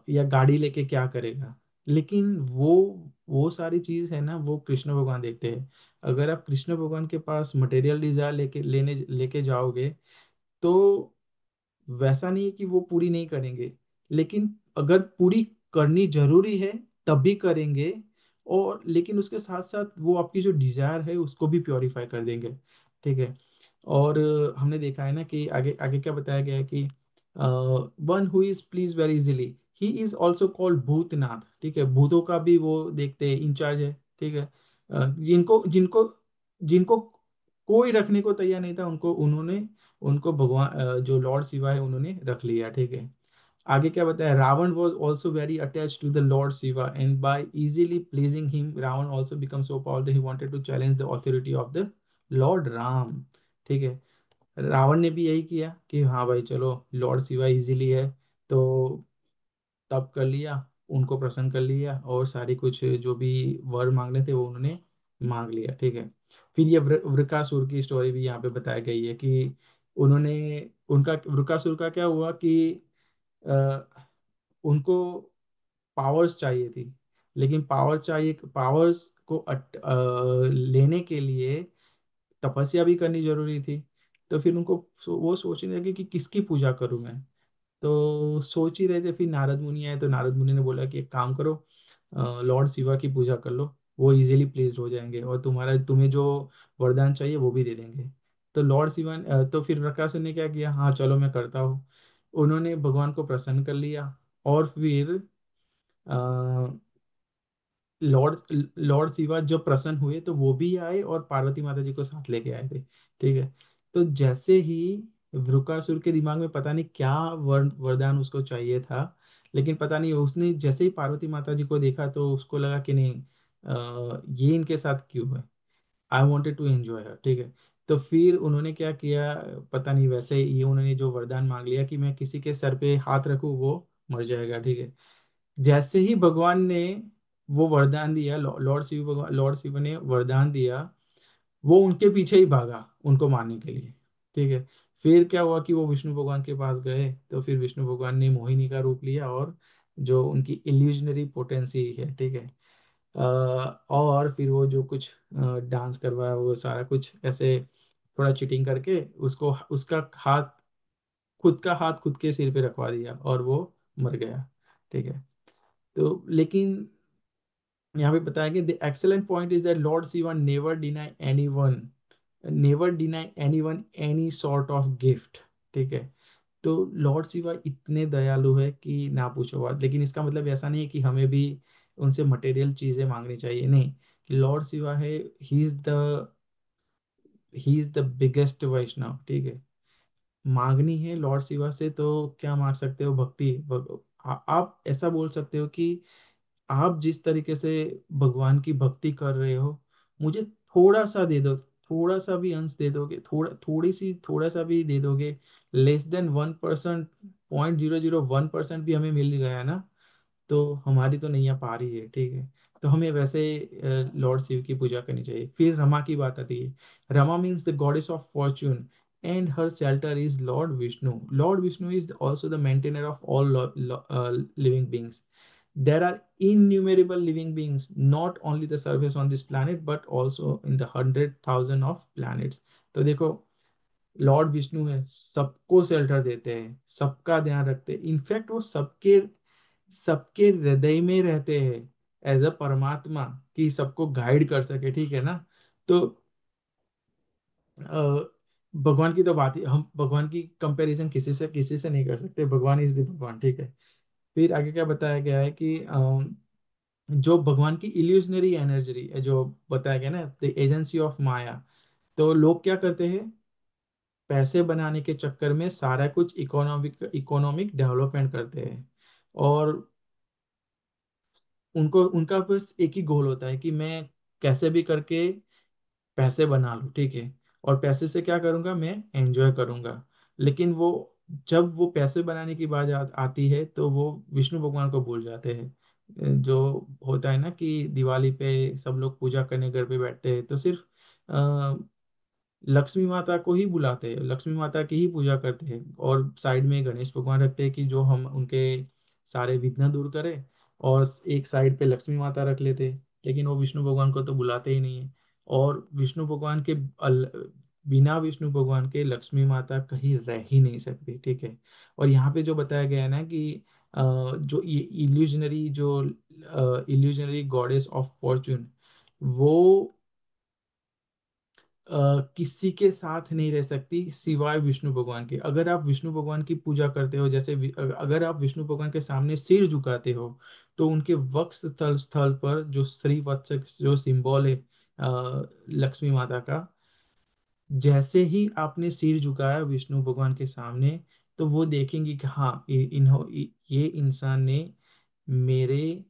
या गाड़ी लेके क्या करेगा। लेकिन वो सारी चीज है ना, वो कृष्ण भगवान देखते हैं। अगर आप कृष्ण भगवान के पास मटेरियल डिजायर लेके जाओगे, तो वैसा नहीं है कि वो पूरी नहीं करेंगे, लेकिन अगर पूरी करनी जरूरी है तभी करेंगे। और लेकिन उसके साथ साथ वो आपकी जो डिजायर है उसको भी प्योरीफाई कर देंगे। ठीक है। और हमने देखा है ना कि आगे आगे क्या बताया गया है कि one who is please very easily, he is also called Bhutnath. ठीक है। भूतों का भी वो देखते हैं, इंचार्ज है। ठीक है। जिनको जिनको जिनको कोई रखने को तैयार नहीं था, उनको उन्होंने उनको भगवान जो लॉर्ड शिवा है उन्होंने रख लिया। ठीक है। आगे क्या बताया, Ravan was also very attach to the lord Shiva and by easily pleasing him Ravan also become so powerful he wanted to challenge the authority of the lord Ram. ठीक है। रावण ने भी यही किया कि हाँ भाई चलो लॉर्ड शिवा इजीली है, तो तप कर लिया, उनको प्रसन्न कर लिया और सारी कुछ जो भी वर मांगने थे वो उन्होंने मांग लिया। ठीक है। फिर ये वृकासुर की स्टोरी भी यहाँ पे बताई गई है कि उन्होंने उनका वृकासुर का क्या हुआ कि अ, उनको पावर्स चाहिए थी, लेकिन पावर्स को लेने के लिए तपस्या भी करनी जरूरी थी। तो फिर उनको वो सोचने लगे कि किसकी पूजा करूं मैं। तो सोच ही रहे थे, फिर नारद मुनि आए तो नारद मुनि ने बोला कि एक काम करो, लॉर्ड शिवा की पूजा कर लो, वो इजीली प्लीज हो जाएंगे और तुम्हें जो वरदान चाहिए वो भी दे देंगे। तो लॉर्ड शिवा तो फिर प्रकाश ने क्या किया, हाँ चलो मैं करता हूँ। उन्होंने भगवान को प्रसन्न कर लिया और फिर लॉर्ड लॉर्ड शिवा जब प्रसन्न हुए तो वो भी आए और पार्वती माता जी को साथ लेके आए थे। ठीक है। तो जैसे ही वृकासुर के दिमाग में पता नहीं क्या वरदान उसको चाहिए था, लेकिन पता नहीं उसने जैसे ही पार्वती माता जी को देखा तो उसको लगा कि नहीं, ये इनके साथ क्यों है, आई वॉन्टेड टू एंजॉय हर। ठीक है। तो फिर उन्होंने क्या किया, पता नहीं, वैसे ये उन्होंने जो वरदान मांग लिया कि मैं किसी के सर पे हाथ रखूं वो मर जाएगा। ठीक है। जैसे ही भगवान ने वो वरदान दिया, लॉर्ड शिव ने वरदान दिया, वो उनके पीछे ही भागा उनको मारने के लिए। ठीक है। फिर क्या हुआ कि वो विष्णु भगवान के पास गए तो फिर विष्णु भगवान ने मोहिनी का रूप लिया और जो उनकी इल्यूजनरी पोटेंसी है, ठीक है, और फिर वो जो कुछ डांस करवाया वो सारा कुछ ऐसे थोड़ा चीटिंग करके उसको उसका हाथ खुद का हाथ खुद के सिर पे रखवा दिया और वो मर गया। ठीक है। तो लेकिन यहाँ पे बताया कि the excellent point is that Lord Shiva never deny anyone any sort of gift. ठीक है। तो लॉर्ड शिवा इतने दयालु है कि ना पूछो बात, लेकिन इसका मतलब ऐसा नहीं है कि हमें भी उनसे मटेरियल चीजें मांगनी चाहिए, नहीं। लॉर्ड शिवा है, ही इज द बिगेस्ट वैष्णव। ठीक है। मांगनी है लॉर्ड शिवा से तो क्या मांग सकते हो, भक्ति आप ऐसा बोल सकते हो कि आप जिस तरीके से भगवान की भक्ति कर रहे हो, मुझे थोड़ा सा दे दो, थोड़ा सा भी अंश दे दोगे, थोड़ा सा भी दे दोगे, लेस देन 1%, 0.001% भी हमें मिल गया ना, तो हमारी तो नैया पार ही है। ठीक है। तो हमें वैसे लॉर्ड शिव की पूजा करनी चाहिए। फिर रमा की बात आती है। Rama means the goddess of Fortune and her shelter is Lord Vishnu. Lord Vishnu is also the maintainer of all living beings. There are innumerable living beings, not only the surface on this planet, but also in the 100,000 of planets. तो देखो, Lord Vishnu है, सबको shelter देते हैं, सबका ध्यान रखते हैं, इनफैक्ट वो सबके सबके हृदय में रहते हैं एज अ परमात्मा, कि सबको गाइड कर सके। ठीक है ना। तो भगवान की तो बात ही, हम भगवान की कंपैरिजन किसी से नहीं कर सकते, भगवान इज द भगवान। ठीक है। फिर आगे क्या बताया गया है कि जो भगवान की इल्यूजनरी एनर्जी है, जो बताया गया ना, द एजेंसी ऑफ माया। तो लोग क्या करते हैं, पैसे बनाने के चक्कर में सारा कुछ इकोनॉमिक इकोनॉमिक डेवलपमेंट करते हैं और उनको उनका बस एक ही गोल होता है कि मैं कैसे भी करके पैसे बना लूं। ठीक है। और पैसे से क्या करूंगा, मैं एंजॉय करूंगा। लेकिन वो जब वो पैसे बनाने की बात आती है तो वो विष्णु भगवान को भूल जाते हैं। जो होता है ना कि दिवाली पे सब लोग पूजा करने घर पे बैठते हैं तो सिर्फ लक्ष्मी माता को ही बुलाते हैं, लक्ष्मी माता की ही पूजा करते हैं और साइड में गणेश भगवान रखते हैं कि जो हम उनके सारे विघ्न दूर करें, और एक साइड पे लक्ष्मी माता रख लेते हैं। लेकिन वो विष्णु भगवान को तो बुलाते ही नहीं है। और विष्णु भगवान के बिना विष्णु भगवान के लक्ष्मी माता कहीं रह ही नहीं सकती। ठीक है। और यहाँ पे जो बताया गया है ना कि जो ये इल्यूजनरी गॉडेस ऑफ फॉर्चून, वो किसी के साथ नहीं रह सकती सिवाय विष्णु भगवान के। अगर आप विष्णु भगवान की पूजा करते हो, जैसे अगर आप विष्णु भगवान के सामने सिर झुकाते हो, तो उनके वक्ष स्थल स्थल पर जो श्री वत्स जो सिंबल है लक्ष्मी माता का, जैसे ही आपने सिर झुकाया विष्णु भगवान के सामने, तो वो देखेंगे कि हाँ ये इंसान ने मेरे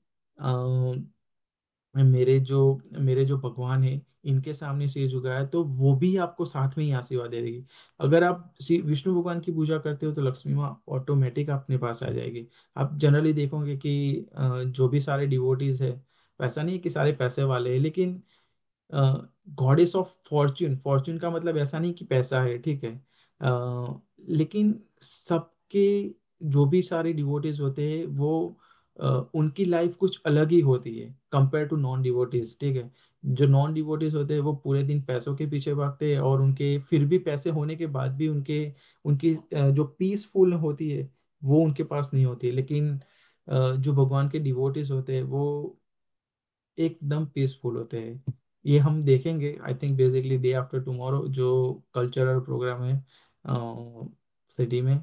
मेरे जो भगवान है, इनके सामने सिर झुकाया तो वो भी आपको साथ में ही आशीर्वाद दे देगी। अगर आप विष्णु भगवान की पूजा करते हो तो लक्ष्मी माँ ऑटोमेटिक अपने पास आ जाएगी। आप जनरली देखोगे कि जो भी सारे डिवोटीज है, वैसा नहीं है कि सारे पैसे वाले हैं, लेकिन गॉडेस ऑफ फॉर्च्यून, फॉर्च्यून का मतलब ऐसा नहीं कि पैसा है, ठीक है। लेकिन सबके जो भी सारे डिवोटीज होते हैं वो अ, उनकी लाइफ कुछ अलग ही होती है कंपेयर टू नॉन डिवोटीज, ठीक है। जो नॉन डिवोटीज होते हैं वो पूरे दिन पैसों के पीछे भागते हैं, और उनके फिर भी पैसे होने के बाद भी उनके उनकी जो पीसफुल होती है वो उनके पास नहीं होती है। लेकिन जो भगवान के डिवोटीज होते हैं वो एकदम पीसफुल होते हैं। ये हम देखेंगे I think basically day after tomorrow जो कल्चरल प्रोग्राम है सिटी में।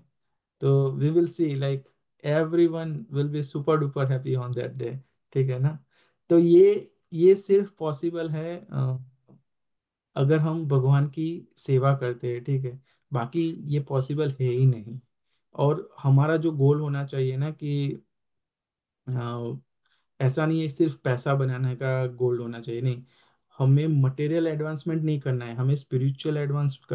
तो we will see like everyone will be super duper happy on that day, ठीक है ना। तो ये सिर्फ पॉसिबल है अगर हम भगवान की सेवा करते हैं, ठीक है। बाकी ये पॉसिबल है ही नहीं। और हमारा जो गोल होना चाहिए ना कि ऐसा नहीं है सिर्फ पैसा बनाने का गोल होना चाहिए, नहीं। हमें मटेरियल एडवांसमेंट नहीं करना है, हमें स्पिरिचुअल एडवांसमेंट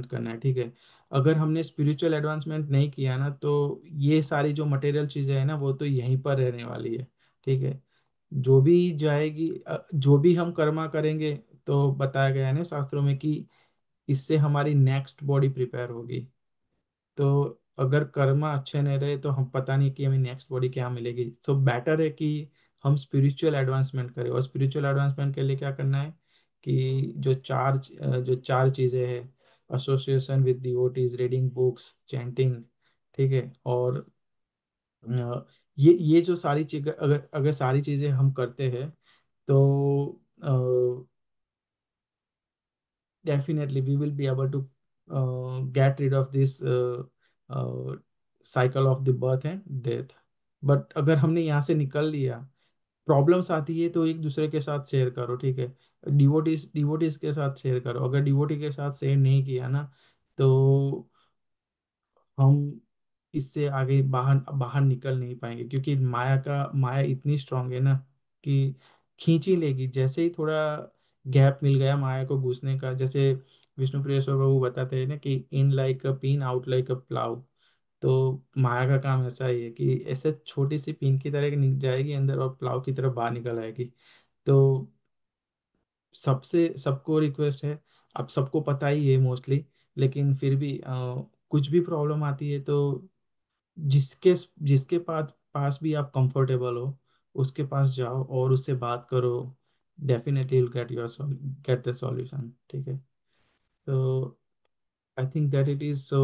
करना है, ठीक है। अगर हमने स्पिरिचुअल एडवांसमेंट नहीं किया ना तो ये सारी जो मटेरियल चीजें हैं ना वो तो यहीं पर रहने वाली है, ठीक है। जो भी जाएगी जो भी हम कर्मा करेंगे, तो बताया गया है ना शास्त्रों में कि इससे हमारी नेक्स्ट बॉडी प्रिपेयर होगी। तो अगर कर्मा अच्छे नहीं रहे तो हम पता नहीं कि हमें नेक्स्ट बॉडी क्या मिलेगी। सो बेटर है कि हम स्पिरिचुअल एडवांसमेंट करें। और स्पिरिचुअल एडवांसमेंट के लिए क्या करना है कि जो चार चीज़ें हैं, association with devotees, reading books, chanting, ठीक है। और ये जो सारी चीज़ें, अगर अगर सारी चीज़ें हम करते हैं तो definitely we will be able to get rid of this cycle of the birth and death। But अगर हमने यहाँ से निकल लिया, प्रॉब्लम्स आती है तो एक दूसरे के साथ शेयर करो, ठीक है। डिवोटीज डिवोटीज के साथ शेयर करो। अगर डिवोटी के साथ शेयर नहीं किया ना तो हम इससे आगे बाहर बाहर निकल नहीं पाएंगे, क्योंकि माया इतनी स्ट्रांग है ना कि खींच ही लेगी। जैसे ही थोड़ा गैप मिल गया माया को घुसने का, जैसे विष्णु प्रियेश्वर प्रभु बताते हैं ना कि in like a pin out like a plough. तो माया का काम ऐसा ही है कि ऐसे छोटी सी पिन की तरह जाएगी अंदर और प्लाव की तरफ बाहर निकल आएगी। तो सबसे सबको रिक्वेस्ट है, अब सबको पता ही है मोस्टली, लेकिन फिर भी कुछ भी प्रॉब्लम आती है तो जिसके जिसके पास भी आप कंफर्टेबल हो उसके पास जाओ और उससे बात करो। Definitely will get the solution, ठीक है। तो I think that it is so.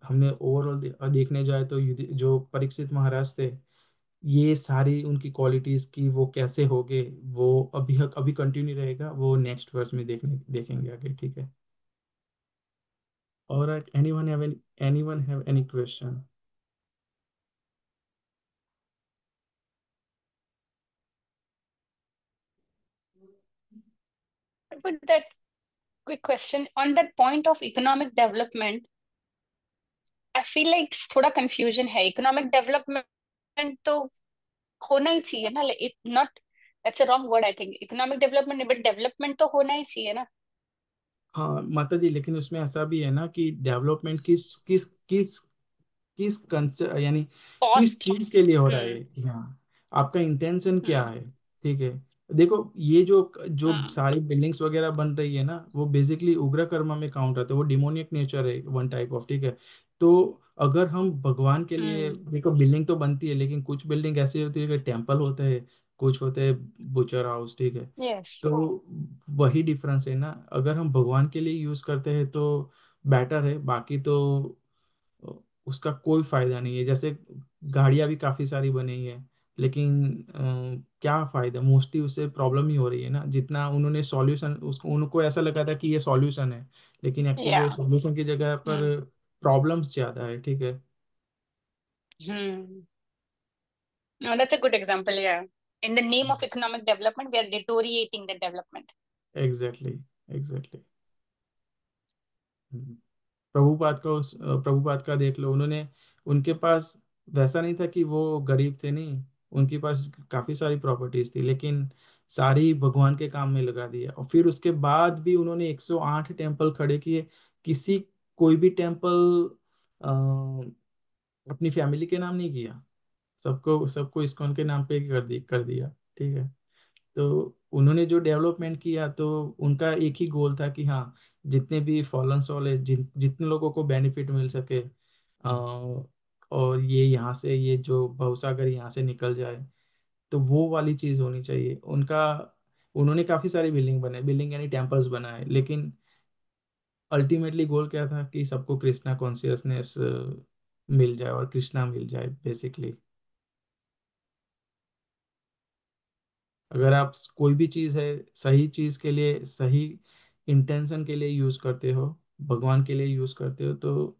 हमने ओवरऑल देखने जाए तो जो परीक्षित महाराज थे, ये सारी उनकी क्वालिटीज की वो कैसे हो गए वो अभी अभी कंटिन्यू रहेगा, वो नेक्स्ट वर्स में देखेंगे आगे, ठीक है। और anyone have any question? With that quick question on that point of economic development, I feel like थोड़ा confusion है। Economic development तो होना ही चाहिए ना, like it not, that's a wrong word I think, economic development, but development तो होना ही चाहिए ना। हाँ माता जी, लेकिन उसमें ऐसा भी है ना कि डेवलपमेंट किस कंसर्न यानी किस कॉस्ट। चीज के लिए हो रहा है। हम्म। हाँ, आपका इंटेंशन क्या हम्म। है, ठीक है। देखो ये जो जो हम्म। सारी बिल्डिंग्स वगैरह बन रही है ना वो बेसिकली उग्र कर्मा में काउंट होता है, वो डिमोनियक नेचर है वन टाइप ऑफ, ठीक है। तो अगर हम भगवान के लिए, हम्म। देखो बिल्डिंग तो बनती है लेकिन कुछ बिल्डिंग ऐसी होती है कि टेम्पल होते हैं, कुछ होते हैं बुचर हाउस, ठीक है। यस। तो वही डिफरेंस है ना, अगर हम भगवान के लिए यूज करते हैं तो बेटर है, बाकी तो उसका कोई फायदा नहीं है। जैसे गाड़ियां भी काफी सारी बनी है, लेकिन क्या फायदा, मोस्टली उससे प्रॉब्लम ही हो रही है ना। जितना उन्होंने सॉल्यूशन, उसको उनको ऐसा लगा था कि ये सॉल्यूशन है, लेकिन एक्चुअली या। वो सॉल्यूशन की जगह पर हम्म। प्रॉब्लम्स ज्यादा है, ठीक है। हम्म। No, that's a good example, yeah. In the name of economic development, we are deteriorating the development. Exactly, exactly. Prabhupada का देख लो, उन्होंने, उनके पास वैसा नहीं था कि वो गरीब थे, नहीं। उनके पास काफी सारी प्रॉपर्टीज थी, लेकिन सारी भगवान के काम में लगा दिया। और फिर उसके बाद भी उन्होंने 108 टेम्पल खड़े किए। किसी कोई भी टेम्पल अपनी फैमिली के नाम नहीं किया, सबको सबको इस्कॉन के नाम पे कर दिया। ठीक है। तो उन्होंने जो डेवलपमेंट किया, तो उनका एक ही गोल था कि हाँ, जितने भी फॉलन सोल है, जितने लोगों को बेनिफिट मिल सके, और ये यहाँ से, ये जो भवसागर यहाँ से निकल जाए, तो वो वाली चीज होनी चाहिए उनका। उन्होंने काफी सारी बिल्डिंग यानी टेम्पल्स बनाए, लेकिन अल्टीमेटली गोल क्या था कि सबको कृष्णा कॉन्शियसनेस मिल जाए और कृष्णा मिल जाए बेसिकली। अगर आप कोई भी चीज है, सही चीज के लिए, सही इंटेंशन के लिए यूज करते हो, भगवान के लिए यूज करते हो, तो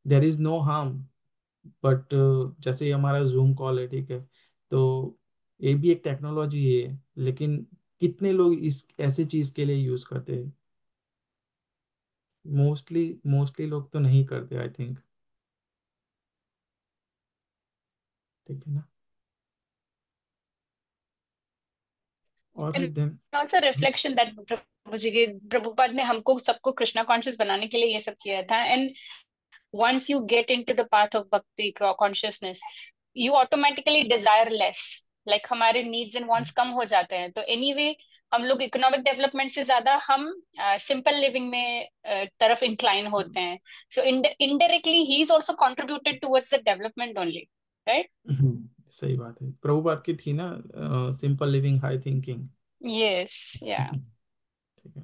there is no harm. But जैसे ये हमारा जूम कॉल है, ठीक है, तो ये भी एक टेक्नोलॉजी है, लेकिन कितने लोग इस ऐसे चीज के लिए यूज करते हैं? मोस्टली मोस्टली लोग तो नहीं करते, आई थिंक। ठीक है ना? और And then also reflection that Prabhu ji के प्रभुपाद ने हमको सबको कृष्णा कॉन्शियस बनाने के लिए ये सब किया था। And once you get into the path of bhakti consciousness, you automatically desire less. Like हमारे needs and wants कम हो जाते हैं। तो anyway हम लोग इकोनॉमिक डेवलपमेंट से ज्यादा हम सिंपल लिविंग में तरफ इंक्लाइन होते हैं। सो indirectly he is also contributed towards the development only, right? सही बात है, प्रभुपाद की थी ना, simple living high thinking. Yes, yeah. ठीक है।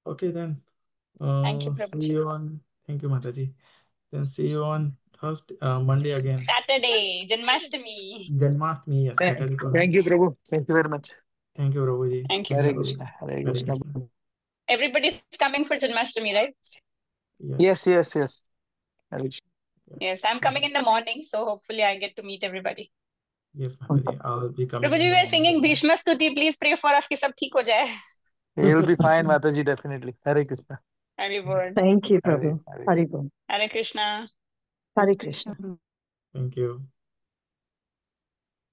Okay then, Thank you, see Prabhuji. You on, thank you mata ji. Then see you on Thursday, Monday again. Saturday, Janmashtami. Janmashtami, yes, Saturday को है। Thank you, Prabhu. Thank you very much. Thank you Prabhu ji. Thank you. Hare thank you. Krishna. Hare Hare Krishna. Krishna. Everybody's coming for Janmashtami, right? Yes. Yes, yes, yes. Hare Krishna. Yes, I'm coming in the morning, so hopefully I get to meet everybody. Yes mata ji, I will be coming Prabhuji, in we the are singing Bhishma Stuti. Please pray for us कि सब ठीक हो जाए. You'll be fine, morning. Mataji, definitely. Hare Krishna. Hari Bol. Thank you, Hare, Prabhu. Hare. Hari Bol. Hare Krishna. Hare Krishna. Thank you.